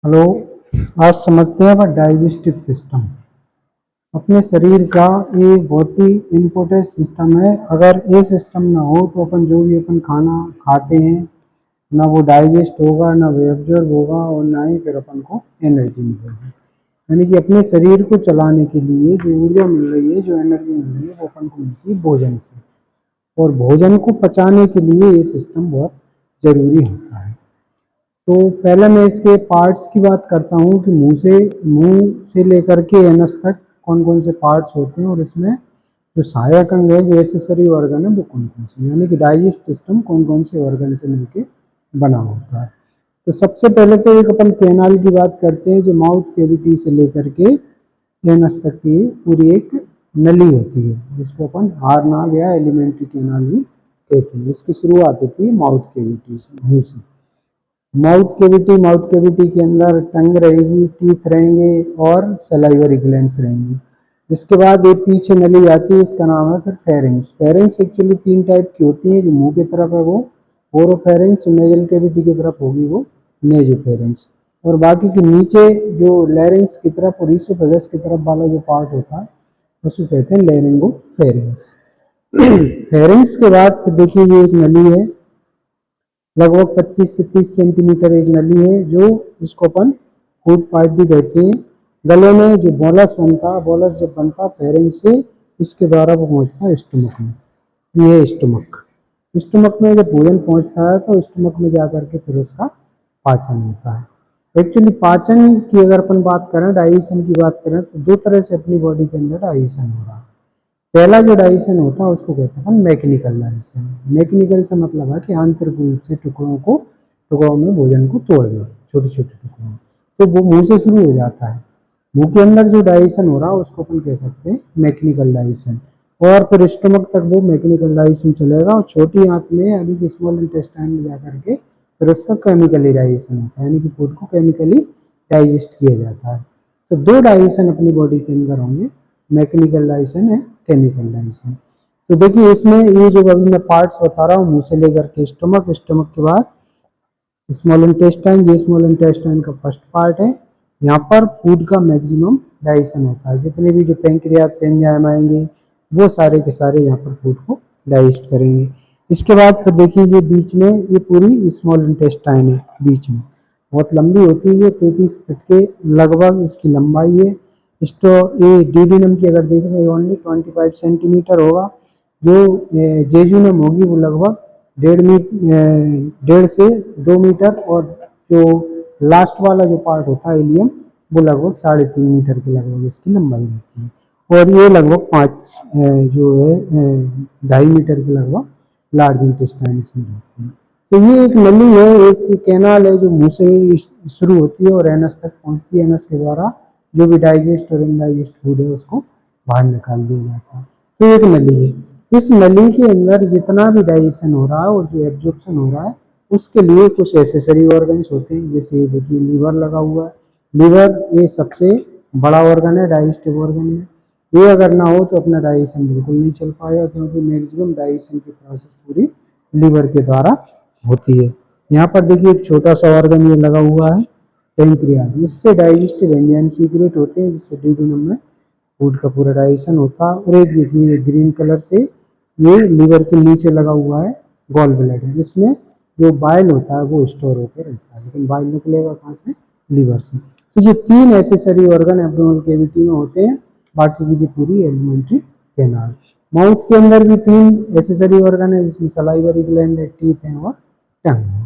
Hello. आज समझते हैं अपन डाइजेस्टिव सिस्टम। अपने शरीर का ये बहुत ही इम्पोर्टेंट सिस्टम है। अगर ये सिस्टम ना हो तो अपन जो भी अपन खाना खाते हैं ना वो डाइजेस्ट होगा, ना वो एब्जॉर्ब होगा और ना ही फिर अपन को एनर्जी मिलेगी। यानी कि अपने शरीर को चलाने के लिए जो ऊर्जा मिल रही है, जो एनर्जी मिल रही है, वो अपन को मिलती है भोजन से। और भोजन को पचाने के लिए ये सिस्टम बहुत ज़रूरी होता है। तो पहले मैं इसके पार्ट्स की बात करता हूँ कि मुंह से लेकर के एनस तक कौन कौन से पार्ट्स होते हैं और इसमें जो सहायक अंग है, जो एसेसरी ऑर्गन है, वो कौन कौन से, यानी कि डाइजेस्ट सिस्टम कौन कौन से ऑर्गन से मिलके बना होता है। तो सबसे पहले तो एक अपन कैनाल की बात करते हैं, जो माउथ कैविटी से लेकर के एनस तक की पूरी एक नली होती है, जिसको अपन हार्नाल या एलिमेंट्री कैनाल भी कहते हैं। इसकी शुरुआत होती है माउथ कैविटी से, मुंह से। माउथ कैविटी के अंदर टंग रहेगी, टीथ रहेंगे और सलाइवरी ग्लैंड्स रहेंगी। इसके बाद एक पीछे नली आती है, इसका नाम है फिर फेरिंग्स। फेरिंग्स एक्चुअली 3 टाइप की होती है। जो मुंह की तरफ है वो ओरोफेरिंग्स, नेजल कैविटी की तरफ होगी वो नेजोफेरिंग्स, और बाकी के नीचे जो लैरिंग्स की तरफ और ईसोफेगस की तरफ वाला जो पार्ट होता है उसको कहते हैं लैरिंगोफेरिंग्स। फेरिंग्स के बाद फिर देखिए ये एक नली है, लगभग 25 से 30 सेंटीमीटर एक नली है, जो इसको अपन फूड पाइप भी कहते हैं। गले में जो बोलस बनता है, बोलस जब बनता है फेरिंग से, इसके द्वारा वो पहुंचता है स्टमक में। ये है स्टमक। स्टमक में जब भोजन पहुंचता है तो स्टमक में जाकर के फिर उसका पाचन होता है। एक्चुअली पाचन की अगर अपन बात करें, डाइजेशन की बात करें, तो 2 तरह से अपनी बॉडी के अंदर डाइजेशन हो रहा है। पहला जो डाइजेशन होता है उसको कहते हैं अपन मैकेनिकल डाइजेशन। मैकेनिकल से मतलब है कि आंतरिक रूप से टुकड़ों में भोजन को तोड़ दो, छोटे छोटे टुकड़ों में। तो वो मुंह से शुरू हो जाता है। मुंह के अंदर जो डाइजेशन हो रहा है उसको अपन कह सकते हैं मैकेनिकल डाइजेशन, और फिर स्टमक तक वो मैकेनिकल डाइजेशन चलेगा, और छोटी आंत में यानी कि स्मॉल इंटेस्टाइन में जाकर के फिर उसका केमिकली डाइजेशन होता है, यानी कि फूड को केमिकली डाइजेस्ट किया जाता है। तो 2 डाइजेशन अपनी बॉडी के अंदर होंगे, मैकेनिकल डाइजेशन है, केमिकल डाइजेशन। तो देखिए इसमें ये जो अभी मैं पार्ट्स बता रहा हूँ, मुंह से लेकर के स्टमक, स्टमक के बाद स्मॉल इंटेस्टाइन, ये स्मॉल इंटेस्टाइन का फर्स्ट पार्ट है। यहाँ पर फूड का मैक्सिमम डाइजेशन होता है। जितने भी जो पैंक्रियास से एंजाइम आएंगे वो सारे के सारे यहाँ पर फूड को डाइजेस्ट करेंगे। इसके बाद फिर देखिए ये बीच में ये पूरी स्मॉल इंटेस्टाइन है, बीच में बहुत लंबी होती है, ये 33 फीट के लगभग इसकी लंबाई है। इसको ये डीडीनम की अगर देखें तो ओनली 25 सेंटीमीटर होगा। जो जेजुनम होगी वो लगभग 1.5 से 2 मीटर, और जो लास्ट वाला जो पार्ट होता है इलियम, वो लगभग 3.5 मीटर के लगभग इसकी लंबाई रहती है। और ये लगभग 5 जो है 2.5 मीटर के लगभग लार्ज इंटेस्टाइन इसमें रहती है। तो ये एक नली है, एक कैनाल है, जो मुंह से शुरू होती है और एनस तक पहुंचती है। एनस के द्वारा जो भी डाइजेस्ट और इनडाइजेस्ट फूड है उसको बाहर निकाल दिया जाता है। तो एक नली है। इस नली के अंदर जितना भी डाइजेशन हो रहा है और जो एब्जॉर्प्शन हो रहा है उसके लिए कुछ एसेसरी ऑर्गन्स होते हैं। जैसे ये देखिए लीवर लगा हुआ है। लीवर ये सबसे बड़ा ऑर्गन है डाइजेस्टिव ऑर्गन में। ये अगर ना हो तो अपना डाइजेशन बिल्कुल नहीं चल पाएगा, क्योंकि मैक्सिमम डाइजेशन की प्रोसेस पूरी लीवर के द्वारा होती है। यहाँ पर देखिए एक छोटा सा ऑर्गन ये लगा हुआ है, पेनक्रियाज। इससे डाइजेस्टिव एंजाइम सीक्रेट होते हैं, जिससे ड्यूडेनम में फूड का पूरा डाइजेशन होता है। और एक देखिए ग्रीन कलर से ये लीवर के नीचे लगा हुआ है गॉल ब्लैडर। इसमें जो बाइल होता है वो स्टोर होकर रहता है, लेकिन बाइल निकलेगा कहाँ से? लीवर से। तो ये 3 एसेसरी ऑर्गन एब्डोमिनल कैविटी में होते हैं, बाकी की जो पूरी एलिमेंट्री कैनाल। माउथ के अंदर भी 3 एसेसरी ऑर्गन है, जिसमें सलाइवरी ग्लैंड है, टीथ है और टंग है।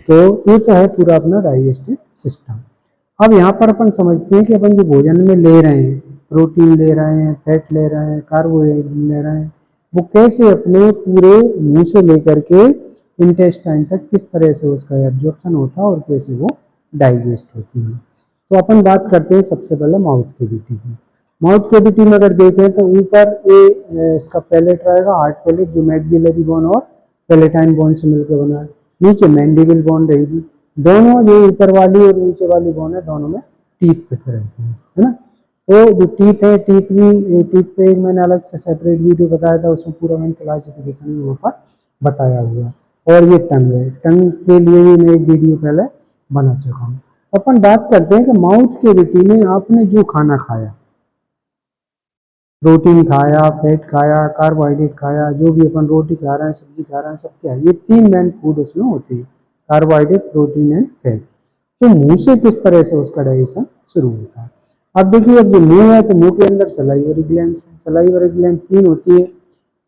तो ये तो है पूरा अपना डाइजेस्टिव सिस्टम। अब यहाँ पर अपन समझते हैं कि अपन जो भोजन में ले रहे हैं, प्रोटीन ले रहे हैं, फैट ले रहे हैं, कार्बोहाइड्रेट ले रहे हैं, वो कैसे अपने पूरे मुंह से लेकर के इंटेस्टाइन तक किस तरह से उसका एब्जॉर्प्शन होता है और कैसे वो डाइजेस्ट होती है। तो अपन बात करते हैं सबसे पहले माउथ कैविटी की। माउथ कैविटी में अगर देखें तो ऊपर इसका पैलेट रहेगा, हार्ड पैलेट, जो मैक्सिलरी बोन और पैलेटाइन बोन से मिलकर बना है। नीचे मैंडिबल बोन रहेगी। दोनों जो ऊपर वाली और नीचे वाली बोन है, दोनों में टीथ फिट रहते हैं, है ना। तो जो टीथ है, टीथ पे एक मैंने अलग से सेपरेट वीडियो बताया था, उसमें पूरा मैंने क्लासिफिकेशन वहाँ पर बताया हुआ है। और ये टंग है, टंग के लिए भी मैं एक वीडियो पहले बना चुका हूँ। तो अपन बात करते हैं कि माउथ कैविटी में आपने जो खाना खाया, प्रोटीन खाया, फैट खाया, कार्बोहाइड्रेट खाया, जो भी अपन रोटी खा रहे हैं, सब्जी खा रहे हैं, सब क्या है, ये 3 मेन फूड उसमें होते हैं, कार्बोहाइड्रेट, प्रोटीन एंड फैट। तो मुंह से किस तरह से उसका डाइजेशन शुरू होता है। अब देखिए, अब जो मुंह है तो मुंह के अंदर सलाइवरी ग्लैंड है। सलाइवरी ग्लैंड 3 होती है,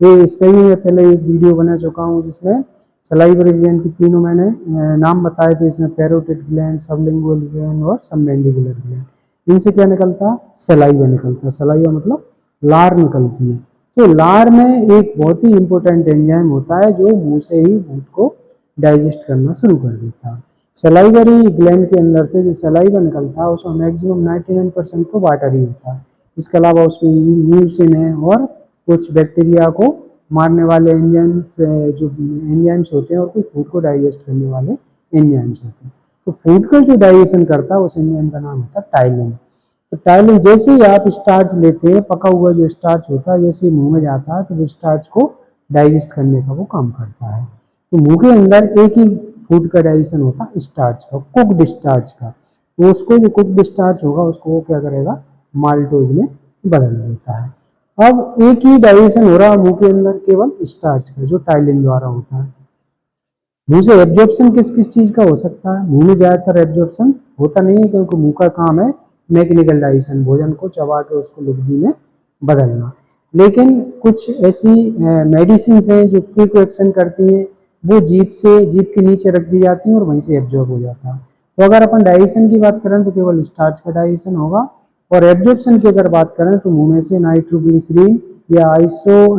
ये इस पर भी मैं पहले एक वीडियो बना चुका हूँ जिसमें सलाइवरी ग्लैंड की तीनों मैंने नाम बताए थे, इसमें पैरोटिड ग्लैंड, सबलिंगुअल ग्लैंड और सबमैंडिबुलर ग्लैंड। इनसे क्या निकलता है, सलाइवा निकलता है। सलाइवा मतलब लार निकलती है। तो लार में एक बहुत ही इंपॉर्टेंट एंजाइम होता है जो मुंह से ही फूड को डाइजेस्ट करना शुरू कर देता है। सलाइवरी ग्लैंड के अंदर से जो सलाइवा निकलता है उसमें मैक्सिमम 99% तो वाटर ही होता है। इसके अलावा उसमें म्यूसिन है और कुछ बैक्टीरिया को मारने वाले एंजाइम्स, जो एंजाइम्स होते हैं, और कुछ फूड को डाइजेस्ट करने वाले एंजाइम्स होते हैं। तो फूड का जो डाइजेशन करता है उस एंजाइम का नाम होता है टाइलिन। तो टाइलिन, जैसे ही आप स्टार्च लेते हैं, पका हुआ जो स्टार्च होता है, जैसे ही मुंह में जाता है तो वो स्टार्च को डाइजेस्ट करने का वो काम करता है। तो मुंह के अंदर एक ही फूड का डाइजेशन होता है स्टार्च का, कुकड स्टार्च का। तो उसको जो कुकड स्टार्च होगा उसको वो क्या करेगा, माल्टोज में बदल देता है। अब एक ही डाइजेशन हो रहा है मुंह के अंदर केवल स्टार्च का, जो टाइलिन द्वारा होता है। मुंह से एब्जॉर्प्शन किस किस चीज का हो सकता है। मुंह में ज्यादातर एब्जॉर्प्शन होता नहीं है, क्योंकि मुंह का काम है मैकेनिकल डाइजेशन, भोजन को चबा के उसको लुगदी में बदलना। लेकिन कुछ ऐसी मेडिसिन हैं जो क्विक एक्शन करती हैं, वो जीभ के नीचे रख दी जाती हैं और वहीं से एब्जॉर्ब हो जाता है। तो अगर अपन डाइजेशन की बात करें तो केवल स्टार्च का डाइजेशन होगा, और एब्जॉर्प्शन की अगर बात करें तो मुंह में से नाइट्रोग्लिसरीन या आइसो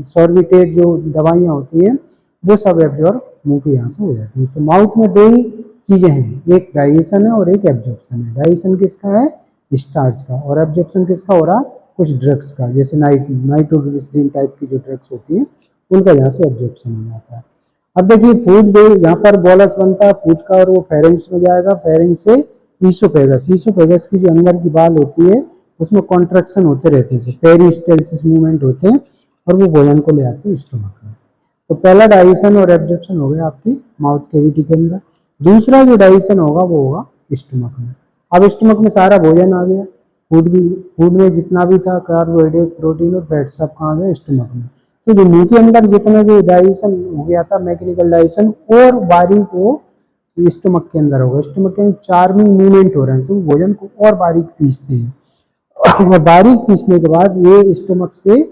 सॉर्बिटेट जो दवाइयाँ होती हैं वो सब एब्जॉर्ब मुंह के यहाँ से हो जाती है। तो माउथ में 2 ही चीजें हैं, एक डाइजेशन है और एक एब्जॉर्प्शन है। डाइजेशन किसका है, स्टार्च का, और एब्जॉर्प्शन किसका हो रहा है, कुछ ड्रग्स का, जैसे नाइट्रोग्लिसरीन टाइप की जो ड्रग्स होती हैं उनका यहाँ से एब्जॉर्प्शन हो जाता है। अब देखिए, फूड दे यहाँ पर बोलस बनता है फूड का, और वो फेरिंग्स में जाएगा, फेरिंग्स से ईसोफेगस। ईसोफेगस की जो अंदर की बाल होती है उसमें कॉन्ट्रैक्शन होते रहते हैं, पेरिस्टाल्सिस मूवमेंट होते हैं, और वो भोजन को ले आते हैं स्टोमक में। तो पहला डाइजेशन और एब्जॉर्प्शन हो गया आपकी माउथ कैविटी के अंदर। दूसरा जो डाइजेशन होगा वो होगा स्टमक में। अब स्टमक में सारा भोजन आ गया, फूड में जितना भी था, कार्बोहाइड्रेट, प्रोटीन और फैट, सब कहाँ गया, स्टमक में। तो जो मुंह के अंदर जितना जो डाइजेशन हो गया था, मैकेनिकल डाइजेशन, और बारीक वो स्टमक के अंदर होगा। स्टमक के अंदर चार्मिंग मूवमेंट हो रहे हैं, तो भोजन को और बारीक पीसते हैं और बारीक पीसने के बाद ये स्टमक से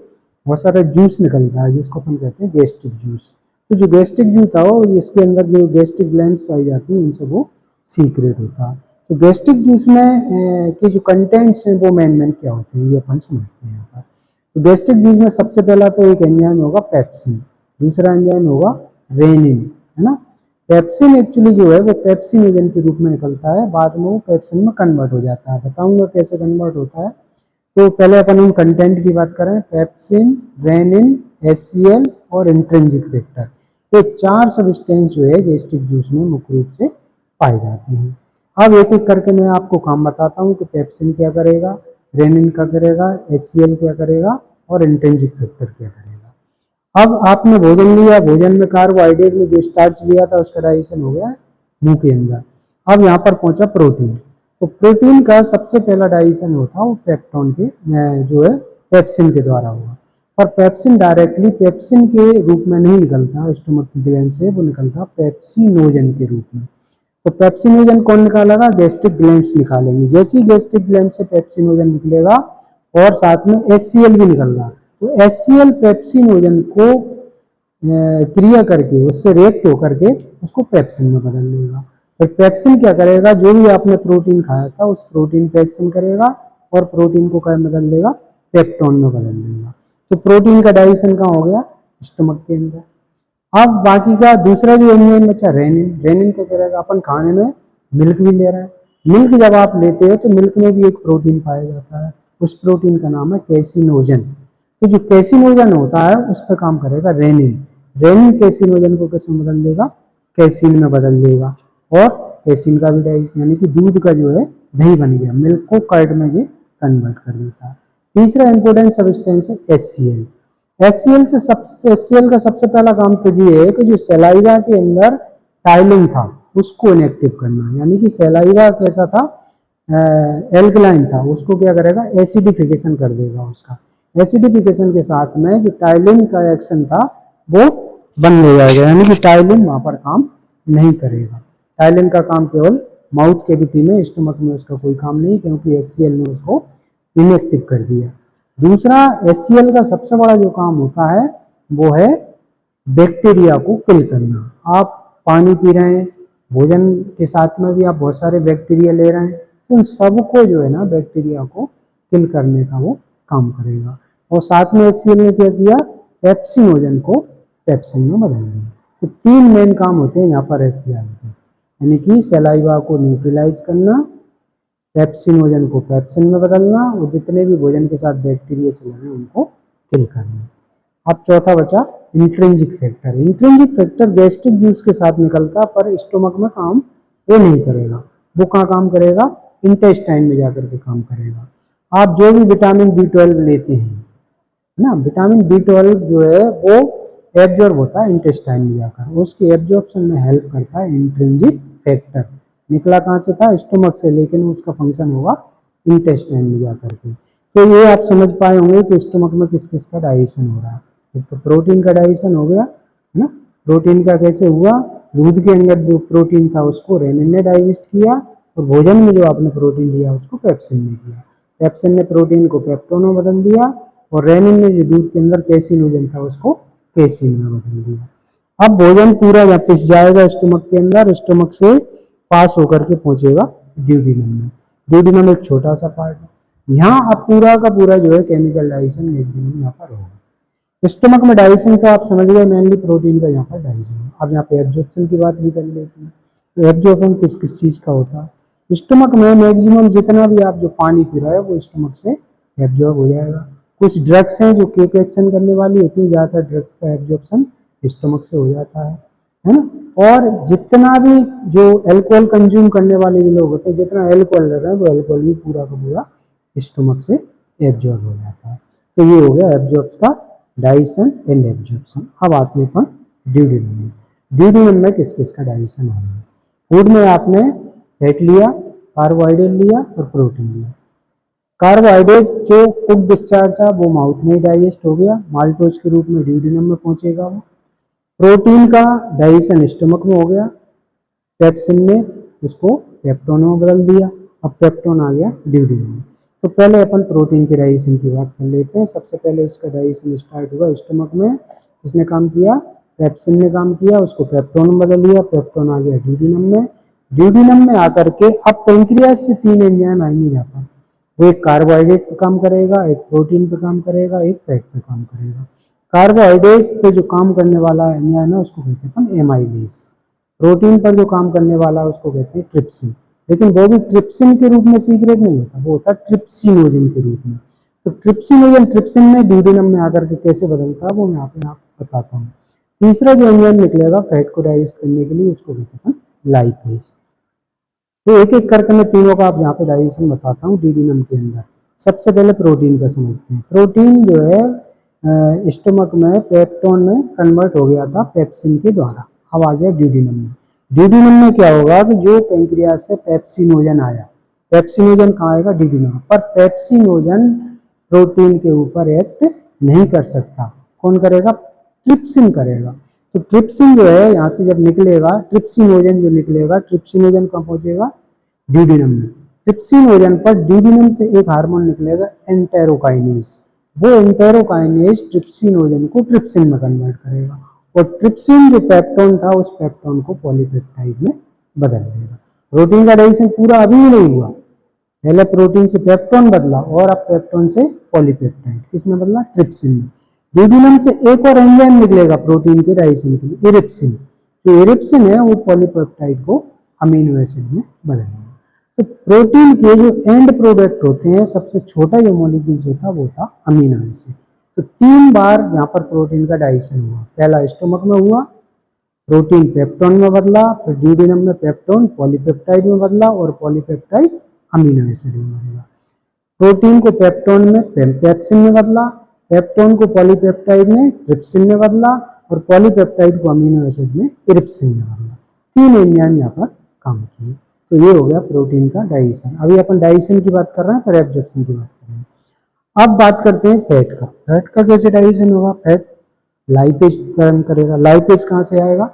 बहुत सारा जूस निकलता है जिसको अपन कहते हैं गैस्ट्रिक जूस। तो जो गैस्ट्रिक जूस था वो, इसके अंदर जो गैस्ट्रिक ग्लैंड्स पाई जाती हैं इनसे वो सीक्रेट होता है। तो गैस्ट्रिक जूस में के जो कंटेंट्स हैं वो मेन क्या होते हैं ये अपन समझते हैं यहाँ पर। तो गैस्ट्रिक जूस में सबसे पहला तो एक एंजाइम होगा पेप्सिन, दूसरा एंजाइम होगा रेनिन, है ना। पेप्सिन एक्चुअली जो है वो पेप्सिनोजन के रूप में निकलता है, बाद में वो पेप्सिन में कन्वर्ट हो जाता है। बताऊंगा कैसे कन्वर्ट होता है। तो पहले अपन उन कंटेंट की बात करें, पेप्सिन, रेनिन, HCl और इंट्रिंसिक फैक्टर, ये 4 सब्सटेंस जो है गैस्ट्रिक जूस में मुख्य रूप से पाए जाते हैं। अब एक एक करके मैं आपको काम बताता हूँ कि पेप्सिन क्या करेगा, रेनिन क्या करेगा, HCl क्या करेगा और इंट्रिंसिक फैक्टर क्या करेगा। अब आपने भोजन लिया, भोजन में कार्बोहाइड्रेट में जो स्टार्च लिया था उसका डाइजेशन हो गया मुंह के अंदर। अब यहाँ पर पहुंचा प्रोटीन। तो प्रोटीन का सबसे पहला डाइजेशन होता है वो पेप्टोन के जो है पेप्सिन के द्वारा हुआ। और पेप्सिन डायरेक्टली पेप्सिन के रूप में नहीं निकलता स्टमक की ग्लैंड से, वो निकलता पेप्सिनोजन के रूप में। तो पेप्सिनोजन कौन निकालेगा, गैस्ट्रिक ग्लैंड्स निकालेंगे। जैसे ही गैस्ट्रिक ग्लैंड से पेप्सिनोजन निकलेगा और साथ में HCl भी निकल रहा, तो HCl पेप्सिनोजन को क्रिया करके, उससे रिएक्ट होकर के उसको पेप्सिन में बदल देगा। फिर पेप्सिन क्या करेगा, जो भी आपने प्रोटीन खाया था उस प्रोटीन पे एक्शन करेगा और प्रोटीन को क्या बदल देगा, पेप्टोन में बदल देगा। तो प्रोटीन का डाइजेशन कहाँ हो गया, स्टमक के अंदर। अब बाकी का दूसरा जो एंजाइम बचा रेनिन, रेनिन क्या करेगा, अपन खाने में मिल्क भी ले रहे हैं, मिल्क जब आप लेते हो तो मिल्क में भी एक प्रोटीन पाया जाता है, उस प्रोटीन का नाम है कैसिनोजन। तो जो कैसिनोजन होता है उस पर काम करेगा रेनिन। रेनिन कैसिनोजन को किस में बदल देगा, कैसीन में बदल देगा, और कैसीन का भी डाइजेशन, यानी कि दूध का जो है दही बन गया, मिल्क को कर्ड में ये कन्वर्ट कर देता है। तीसरा इंपॉर्टेंट सब्सटेंस है HCl। HCl का सबसे पहला काम तो ये है कि जो सलाइवा के अंदर टाइलिन था, उसको इनएक्टिव करना। यानी कि सैलाइवा कैसा था, एल्कलाइन था, उसको क्या करेगा, एसिडिफिकेशन कर देगा उसका। एसिडिफिकेशन के साथ में जो टाइलिन का एक्शन था वो बंद हो जाएगा, यानी कि टाइलिन वहां पर काम नहीं करेगा। टाइलिन का काम केवल माउथ कैविटी में, स्टमक में उसका कोई काम नहीं, क्योंकि HCl ने उसको इनएक्टिव कर दिया। दूसरा, HCl का सबसे बड़ा जो काम होता है वो है बैक्टीरिया को किल करना। आप पानी पी रहे हैं, भोजन के साथ में भी आप बहुत सारे बैक्टीरिया ले रहे हैं, तो उन सबको जो है ना बैक्टीरिया को किल करने का वो काम करेगा। और साथ में HCl ने क्या किया, पेप्सिनोजन को पेप्सिन में बदल दिया। तो 3 मेन काम होते हैं यहाँ पर HCl के, यानी कि सलाइवा को न्यूट्रलाइज करना, पेप्सिनोजन को पेप्सिन में बदलना, और जितने भी भोजन के साथ बैक्टीरिया चले गए उनको किल करना। अब चौथा बचा intrinsic factor. Intrinsic factor gastric juice के साथ निकलता, पर स्टोमक में काम वो नहीं करेगा। वो कहाँ काम करेगा, इंटेस्टाइन में जाकर के काम करेगा। आप जो भी विटामिन B12 लेते हैं ना, विटामिन B12 जो है वो एब्जॉर्ब होता है इंटेस्टाइन में जाकर, उसके एब्जॉर्प्शन में हेल्प करता है इंट्रिंसिक फैक्टर। निकला कहाँ से था, स्टोमक से, लेकिन उसका फंक्शन होगा इंटेस्टाइन में जाकर के। तो ये आप समझ पाए होंगे कि स्टोमक में किस किस का डाइजेशन हो रहा है। एक तो प्रोटीन का डाइजेशन हो गया है ना, प्रोटीन का कैसे हुआ, दूध के अंदर जो प्रोटीन था उसको रेनिन ने डाइजेस्ट किया, और भोजन में जो आपने प्रोटीन लिया उसको पेप्सिन ने किया। पेप्सिन ने प्रोटीन को पेप्टोन में बदल दिया, और रेनिन ने जो दूध के अंदर कैसिनोजन था उसको कैसीन में बदल दिया। अब भोजन पूरा जब पिस जाएगा स्टोमक के अंदर, स्टोमक से पास होकर के पहुंचेगा ड्यूडेनम में। ड्यूडेनम एक छोटा सा पार्ट है, यहाँ अब पूरा का पूरा जो है केमिकल डाइजेशन मैक्सिमम यहाँ पर होगा। स्टोमक में डाइजेशन तो आप समझ गए, मेनली प्रोटीन का यहाँ पर डाइजेशन है। अब यहाँ पे एब्जॉर्प्शन की बात भी कर लेते हैं। तो एब्जॉर्प्शन किस किस चीज़ का होता है, स्टोमक में मैक्सिमम जितना भी आप जो पानी पी रहे हो वो स्टोमक से एब्जॉर्ब हो जाएगा। कुछ ड्रग्स हैं जो केक एक्शन करने वाली होती है, ज़्यादातर ड्रग्स का एब्जॉर्प्शन स्टोमक से हो जाता है ना। और जितना भी जो एल्कोहल कंज्यूम करने वाले जो लोग होते हैं, जितना एल्कोहल ले रहे हैं वो एल्कोहल भी पूरा का पूरा स्टोमक से एब्जॉर्ब हो जाता है। तो ये हो गया एब्जॉर्ब्स का डाइजेशन एंड एब्जॉर्प्शन। अब आते हैं अपन ड्यूडेनम में। ड्यूडेनम में किस किस का डाइजेशन होना है। फूड में आपने फैट लिया, कार्बोहाइड्रेट लिया और प्रोटीन लिया। कार्बोहाइड्रेट जो कुक डिस्चार्ज था वो माउथ में डाइजेस्ट हो गया, माल्टोज के रूप में ड्यूडेनम में पहुंचेगा वो। प्रोटीन का डाइजेशन स्टोमक में हो गया, पेप्सिन ने उसको पेप्टोन में बदल दिया, अब पेप्टोन आ गया ड्यूडेनम में। तो पहले अपन प्रोटीन के डाइजेशन की बात कर लेते हैं। सबसे पहले उसका डाइजेशन स्टार्ट हुआ स्टोमक में, किसने काम किया, पेप्सिन ने काम किया, उसको पेप्टोन में बदल दिया, पेप्टोन आ गया ड्यूडेनम में। ड्यूडेनम में आकर के अब पेंक्रियास से 3 एंजाइम आएंगे यहाँ पर, वो एक कार्बोहाइड्रेट पे काम करेगा, एक प्रोटीन पे काम करेगा, एक फैट पे काम करेगा। कार्बोहाइड्रेट पे जो काम करने वाला एंजाइम है उसको कहते हैं अपन एमाइलेज। प्रोटीन पर जो काम करने वाला है उसको कहते हैं ट्रिप्सिन, लेकिन वो भी ट्रिप्सिन के रूप में सीक्रेट नहीं होता, वो होता है ट्रिप्सिनोजन के रूप में। तो ट्रिप्सिनोजन ट्रिप्सिन में ड्यूडेनम में आकर के कैसे बदलता है वो मैं आप बताता हूँ। तीसरा जो एंजाइम निकलेगा फैट को डाइजेस्ट करने के लिए उसको कहते हैं लाइपेज। तो एक एक करके मैं तीनों का आप यहाँ पे डाइजेशन बताता हूँ ड्यूडेनम के अंदर। सबसे पहले प्रोटीन का समझते हैं। प्रोटीन जो है स्टोमक में पेप्टोन में कन्वर्ट हो गया था पेप्सिन के द्वारा, अब आ गया ड्यूडेनम में। ड्यूडेनम में क्या होगा कि जो पेंक्रियास से पेप्सिनोजन आया, पेप्सिनोजन कहाँ आएगा, ड्यूडेनम पर। पेप्सिनोजन प्रोटीन के ऊपर एक्ट नहीं कर सकता, कौन करेगा, ट्रिप्सिन करेगा। तो ट्रिप्सिन जो है यहाँ से जब निकलेगा, ट्रिप्सिनोजन जो निकलेगा, ट्रिप्सिनोजन कहाँ पहुंचेगा, ड्यूडेनम में। ट्रिप्सिनोजन पर ड्यूडेनम से एक हार्मोन निकलेगा एंटेरोकाइनेज, वो एंटेरोकाइनेज ट्रिप्सिनोजन को ट्रिप्सिन में कन्वर्ट करेगा, और ट्रिप्सिन जो पेप्टोन था उस पेप्टोन को पॉलीपेप्टाइड में बदल देगा। प्रोटीन का डाइजेशन पूरा अभी भी नहीं हुआ, पहले प्रोटीन से पेप्टोन बदला और अब पेप्टोन से पॉलीपेप्टाइड, किसने बदला, ट्रिप्सिन ने। ड्यूडेनम से एक और एंजाइम निकलेगा प्रोटीन के डाइजेशन के लिए, इरिप्सिन। जो इरिप्सिन है वो पॉलीपेप्टाइड को अमीनो एसिड में बदलेगा। तो प्रोटीन के जो एंड प्रोडक्ट होते हैं, सबसे छोटा जो मॉलिक्यूल्स होता है वो था अमीनो एसिड। तो 3 बार यहाँ पर प्रोटीन का डाइजेशन हुआ। पहला स्टोमक में हुआ, प्रोटीन पेप्टोन में बदला, फिर ड्यूडेनम में पेप्टोन पॉलीपेप्टाइड में बदला, और पॉलीपेप्टाइड अमीनो एसिड में बदला। प्रोटीन को पेप्टोन में पेप्सिन में बदला, पेप्टोन को पॉलीपेप्टाइड में ट्रिप्सिन में बदला, और पॉलीपेप्टाइड को अमीनो एसिड में इरिप्सिन में बदला। 3 एंजाइम यहाँ पर काम किए। तो ये हो गया प्रोटीन का डाइजेशन। अभी अपन डाइजेशन की बात कर रहे हैं, फिर एब्जॉर्प्शन की बात करेंगे। अब बात करते हैं फैट का। फैट का कैसे डाइजेशन होगा? फैट लाइपेज ग्रहण करेगा। लाइपेज कहाँ से आएगा?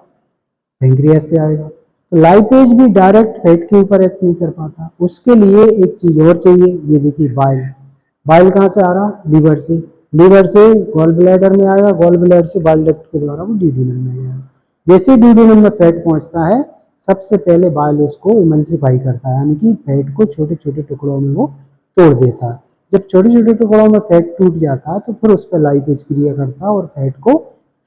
पेंक्रियास से आएगा। तो लाइपेज भी डायरेक्ट फैट के ऊपर एक्ट नहीं कर पाता, उसके लिए एक चीज और चाहिए। ये देखिए बाइल। बाइल कहाँ से आ रहा? लीवर से। लीवर से गॉल ब्लैडर में आएगा, गॉल ब्लैडर से बाइल डक्ट के द्वारा वो ड्यूडेनम में जाएगा। जैसे ड्यूडेनम में फैट पहुंचता है, सबसे पहले बाइल उसको इमल्सिफाई करता है, यानी कि फैट को छोटे छोटे टुकड़ों में वो तोड़ देता है। जब छोटे छोटे टुकड़ों में फैट टूट जाता है तो फिर उस पर लाइपेज क्रिया करता है और फैट को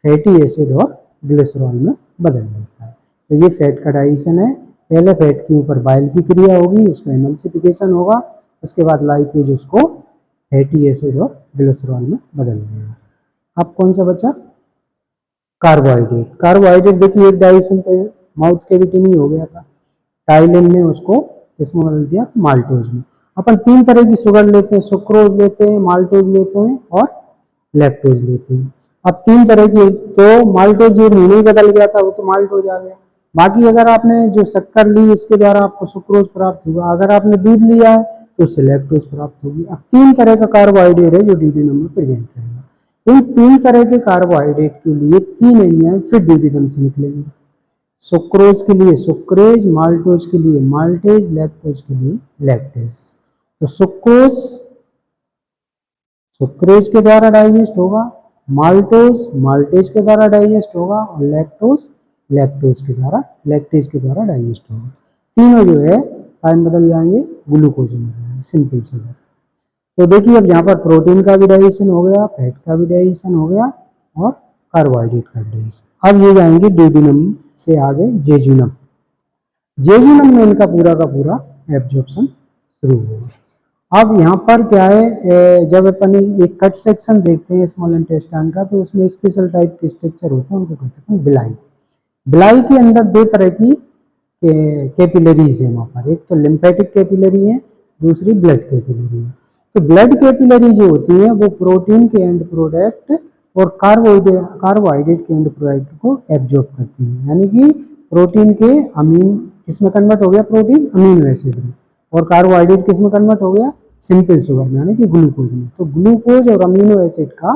फैटी एसिड और ग्लिसरॉल में बदल देता है। तो ये फैट का डाइजेशन है। पहले फैट के ऊपर बाइल की क्रिया होगी, उसका इमल्सिफिकेशन होगा, उसके बाद लाइपेज उसको फैटी एसिड और ग्लिसरॉल में बदल देगा। अब कौन सा बचा? कार्बोहाइड्रेट। कार्बोहाइड्रेट देखिए एक डाइजेशन तो माउथ कैविटी में ही हो गया था, टाइलिन ने उसको इसमें बदल दिया तो माल्टोज में। अपन 3 तरह की शुगर लेते हैं, सुक्रोज लेते हैं, माल्टोज लेते हैं और लैक्टोज लेते हैं। अब 3 तरह की, तो माल्टोज जो मुंह में ही बदल गया था वो तो माल्टोज आ गया। बाकी अगर आपने जो शक्कर ली उसके द्वारा आपको सुक्रोज प्राप्त हुआ, अगर आपने दूध लिया है तो उससे लैक्टोज प्राप्त होगी। अब 3 तरह का कार्बोहाइड्रेट है जो ड्यूडेनम में प्रेजेंट रहेगा। इन 3 तरह के कार्बोहाइड्रेट के लिए 3 एंजाइम फिर ड्यूडेनम से निकलेंगे। सुक्रोज के लिए सुक्रेज, माल्टोज के लिए माल्टेज, लैक्टोज के लिए लैक्टेज। तो सुक्रोज सुक्रेज के द्वारा डाइजेस्ट होगा, माल्टोज माल्टेज के द्वारा डाइजेस्ट होगा और लैक्टोज लैक्टेज के द्वारा डाइजेस्ट होगा। तीनों जो है टाइम बदल जाएंगे, ग्लूकोज में बदल जाएंगे, सिंपल शुगर। तो देखिए अब यहाँ पर प्रोटीन का भी डाइजेशन हो गया, फैट का भी डाइजेशन हो गया और कार्बोहाइड्रेट का भी डाइजेशन। अब ये जाएंगे ड्यूडेनम से आगे जेजुनम। जेजुनम में इनका पूरा का पूरा एब्जॉर्प्शन शुरू होगा। अब यहाँ पर क्या है, जब अपन एक कट सेक्शन देखते हैं स्मॉल इंटेस्टाइन का, तो उसमें स्पेशल टाइप के स्ट्रक्चर होते हैं, उनको कहते हैं बिलाई। बिलाई के अंदर 2 तरह की कैपिलरीज है वहाँ पर। एक तो लिम्फेटिक कैपिलरी है, दूसरी ब्लड कैपिलरी है। तो ब्लड कैपिलरी जो होती है वो प्रोटीन के एंड प्रोडक्ट और कार्बोहाइड्रेट के एंड प्रोडक्ट को एब्जॉर्ब करती है, यानी कि प्रोटीन के अमीन किसमें कन्वर्ट हो गया? प्रोटीन अमीनो एसिड में। और कार्बोहाइड्रेट किसमें कन्वर्ट हो गया? सिंपल शुगर में, यानी कि ग्लूकोज में। तो ग्लूकोज और अमीनो एसिड का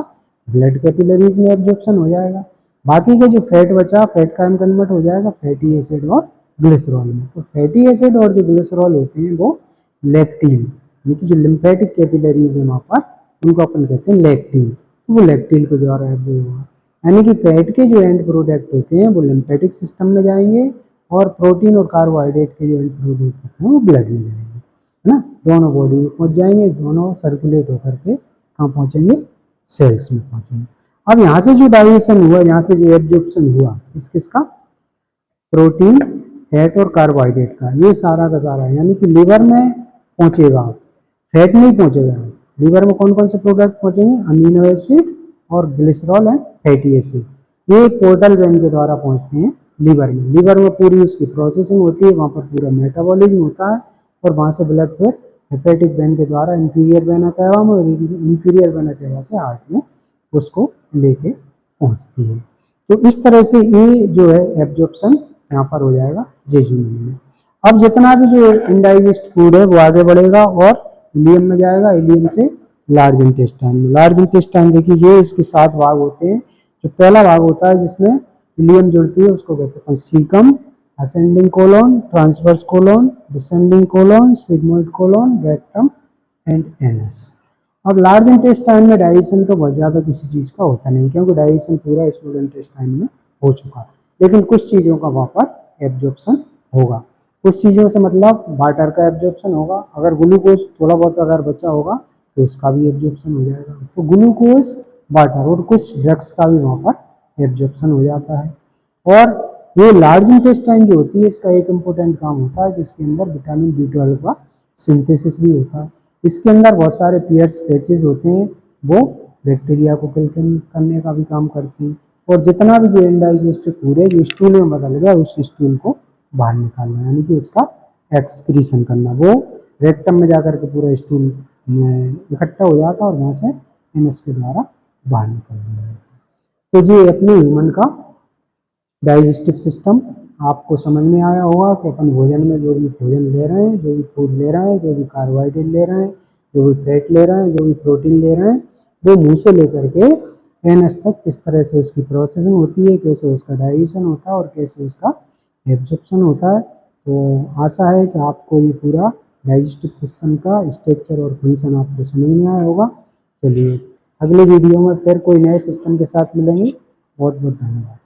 ब्लड कैपिलरीज में एब्जॉर्प्शन हो जाएगा। बाकी के जो फैट बचा, फैट का कन्वर्ट हो जाएगा फैटी एसिड और ग्लिसरॉल में। तो फैटी एसिड और जो ग्लिसरॉल होते हैं वो लैक्टीन, यानी कि जो लिम्फेटिक कैपिलरीज है वहाँ पर उनको अपन कहते हैं लैक्टीन। तो वो लैक्टीन को द्वारा एब्जॉर्ब होगा, यानी कि फैट के जो एंड प्रोडक्ट होते हैं वो लिम्फेटिक सिस्टम में जाएंगे और प्रोटीन और कार्बोहाइड्रेट के जो एंड प्रोडक्ट होते हैं वो ब्लड में जाएंगे, है ना। दोनों बॉडी में पहुंच जाएंगे, दोनों सर्कुलेट होकर के कहाँ पहुंचेंगे? सेल्स में पहुंचेंगे। अब यहाँ से जो डाइजेशन हुआ, यहाँ से जो एब्जॉर्प्शन हुआ किस किसका? प्रोटीन, फैट और कार्बोहाइड्रेट का, ये सारा का सारा, यानी कि लीवर में पहुंचेगा, फैट नहीं पहुंचेगा। लीवर में कौन कौन से प्रोडक्ट पहुंचेंगे? अमीनो एसिड और ग्लिसरॉल एंड फैटी एसिड। ये पोर्टल वेन के द्वारा पहुंचते हैं लीवर में। लीवर में पूरी उसकी प्रोसेसिंग होती है, वहाँ पर पूरा मेटाबॉलिज्म होता है और वहाँ से ब्लड फिर हेपेटिक वेन के द्वारा इंफीरियर वेना कैवा में और इंफीरियर वेना कैवा से हार्ट में उसको लेके पहुँचती है। तो इस तरह से ये जो है एब्जॉर्प्शन यहाँ पर हो जाएगा जेजुनम में। अब जितना भी जो इनडाइजेस्ट फूड है वो आगे बढ़ेगा और इलियम में जाएगा, इलियम से लार्ज इंटेस्टाइन में। लार्ज इंटेस्टाइन देखिए इसके 7 भाग होते हैं। जो पहला भाग होता है जिसमें इलियम जुड़ती है उसको कहते हैं caecum, ascending colon, transverse colon, descending colon, sigmoid colon, rectum and anus. अब लार्ज इंटेस्टाइन में डाइजेशन तो बहुत ज़्यादा किसी चीज़ का होता नहीं, क्योंकि डाइजेशन पूरा स्मॉल इंटेस्टाइन में हो चुका, लेकिन कुछ चीज़ों का वहाँ पर एब्जॉर्प्शन होगा। कुछ चीज़ों से मतलब वाटर का एब्जॉर्प्शन होगा, अगर ग्लूकोज थोड़ा बहुत अगर बचा होगा तो उसका भी एब्जॉर्प्शन हो जाएगा। तो ग्लूकोज, वाटर और कुछ ड्रग्स का भी वहाँ पर एब्जॉर्प्शन हो जाता है। और ये लार्ज इंटेस्टाइन जो होती है इसका एक इम्पोर्टेंट काम होता है कि इसके अंदर विटामिन B12 का सिंथेसिस भी होता है। इसके अंदर बहुत सारे पियर्स पैचेज होते हैं, वो बैक्टीरिया को किल करने का भी काम करते हैं। और जितना भी जो इनडाइजेस्टिव फूड है जो स्टूल में बदल गया उस स्टूल को बाहर निकालना, यानी कि उसका एक्सक्रीशन करना। वो रेक्टम में जाकर के पूरा स्टूल में इकट्ठा हो जाता है और वहाँ से एनस के द्वारा बाहर निकल दिया जाता है। तो ये अपने ह्यूमन का डाइजेस्टिव सिस्टम आपको समझ में आया होगा कि अपन भोजन में जो भी भोजन ले रहे हैं, जो भी फूड ले रहे हैं, जो भी कार्बोहाइड्रेट ले रहे हैं, जो भी फैट ले रहे हैं, जो भी प्रोटीन ले रहे हैं, वो मुंह से लेकर के एनएस तक किस तरह से उसकी प्रोसेसिंग होती है, कैसे उसका डाइजेशन होता है और कैसे उसका एब्जॉर्प्शन होता है। तो आशा है कि आपको ये पूरा डाइजेस्टिव सिस्टम का स्ट्रक्चर और फंक्शन आपको समझ में आया होगा। चलिए अगले वीडियो में फिर कोई नए सिस्टम के साथ मिलेंगे। बहुत बहुत धन्यवाद।